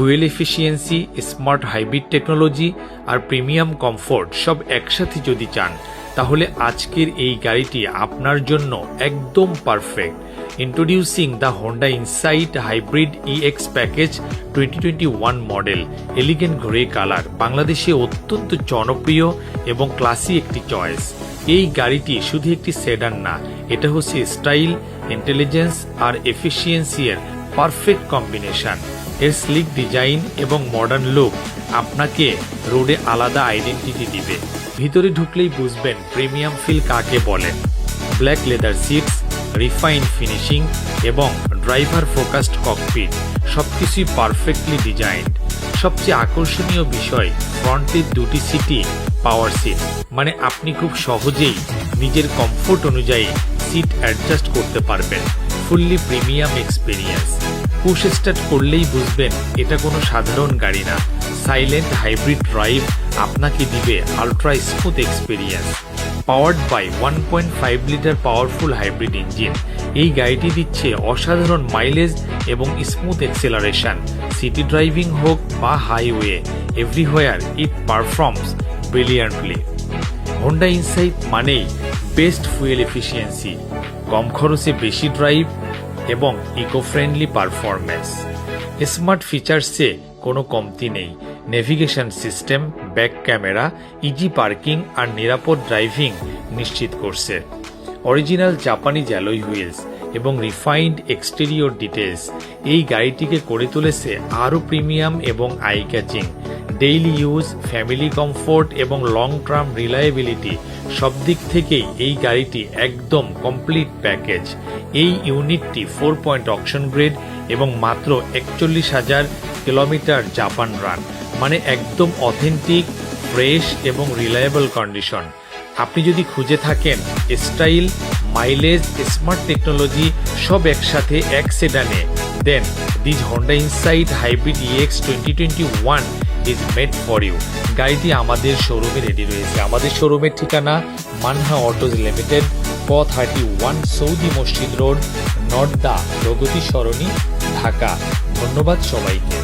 Fuel efficiency, smart hybrid technology আর premium comfort সব একসাথে যদি চান তাহলে আজকের এই গাড়িটি আপনার জন্য একদম perfect. Introducing the Honda Insight hybrid EX package 2021 model, elegant grey colour, বাংলাদেশে অত্যন্ত জনপ্রিয় এবং ক্লাসি একটি চয়েস। এই গাড়িটি শুধু একটি সেডান না, এটা হচ্ছে স্টাইল, ইন্টেলিজেন্স আর এফিসিয়েন্সি এর পারফেক্ট কম্বিনেশন। এর স্লিক ডিজাইন এবং মডার্ন লুক আপনাকে রোডে আলাদা আইডেন্টিটি দিবে। ভিতরে ঢুকলেই বুঝবেন প্রিমিয়াম ফিল কাকে বলে। Black leather seats, refined finishing এবং ড্রাইভার ফোকাসড ককপিট সবকিছুই পারফেক্টলি ডিজাইনড। সবচেয়ে আকর্ষণীয় বিষয়, ফ্রন্টের দুটি সিটই পাওয়ার সিট, মানে আপনি খুব সহজেই নিজের কমফোর্ট অনুযায়ী সিট অ্যাডজাস্ট করতে পারবেন। Fully premium experience. Push start করলেই বুঝবেন এটা কোনো সাধারণ গাড়ি না। সাইলেন্ট হাইব্রিড ড্রাইভ আপনাকে দিবে ultra smooth experience. Powered by 1.5 litre powerful hybrid engine, এই গাড়িটি দিচ্ছে অসাধারণ মাইলেজ এবং স্মুথ এক্সেলারেশন। সিটি ড্রাইভিং হোক বা highway, everywhere it performs brilliantly. Honda Insight মানেই বেস্ট ফুয়েল এফিসিয়েন্সি, কম খরচে বেশি ড্রাইভ এবং ইকো ফ্রেন্ডলি পারফরম্যান্স। স্মার্ট ফিচার্সে কোনো কমতি নেই। Navigation system, back camera, easy parking আর নিরাপদ ড্রাইভিং নিশ্চিত করছে। অরিজিনাল জাপানি অ্যালয় হুইলস এবং রিফাইন্ড এক্সটেরিয়র ডিটেলস এই গাড়িটিকে করে তুলেছে আরও প্রিমিয়াম এবং eye catching. Daily use, family comfort এবং লং টার্ম রিলায়েবিলিটি সব দিক থেকেই এই গাড়িটি একদম কমপ্লিট প্যাকেজ। এই ইউনিটটি 4 পয়েন্ট অকশন গ্রেড এবং মাত্র 41,000 কিলোমিটার জাপান রান, মানে একদম অথেন্টিক, ফ্রেশ এবং রিলায়েবল কন্ডিশন। আপনি যদি খুঁজে থাকেন স্টাইল, মাইলেজ, স্মার্ট টেকনোলজি সব একসাথে এক সেডানে, then this Honda Insight hybrid EX 2021 is made for you. গাড়িটি আমাদের শোরুমে রেডি রয়েছে। আমাদের শোরুমের ঠিকানা মানহা অটোজ লিমিটেড, ক 31 সৌদি মসজিদ রোড, নর্দা প্রগতি সরণি, ঢাকা। ধন্যবাদ সবাইকে।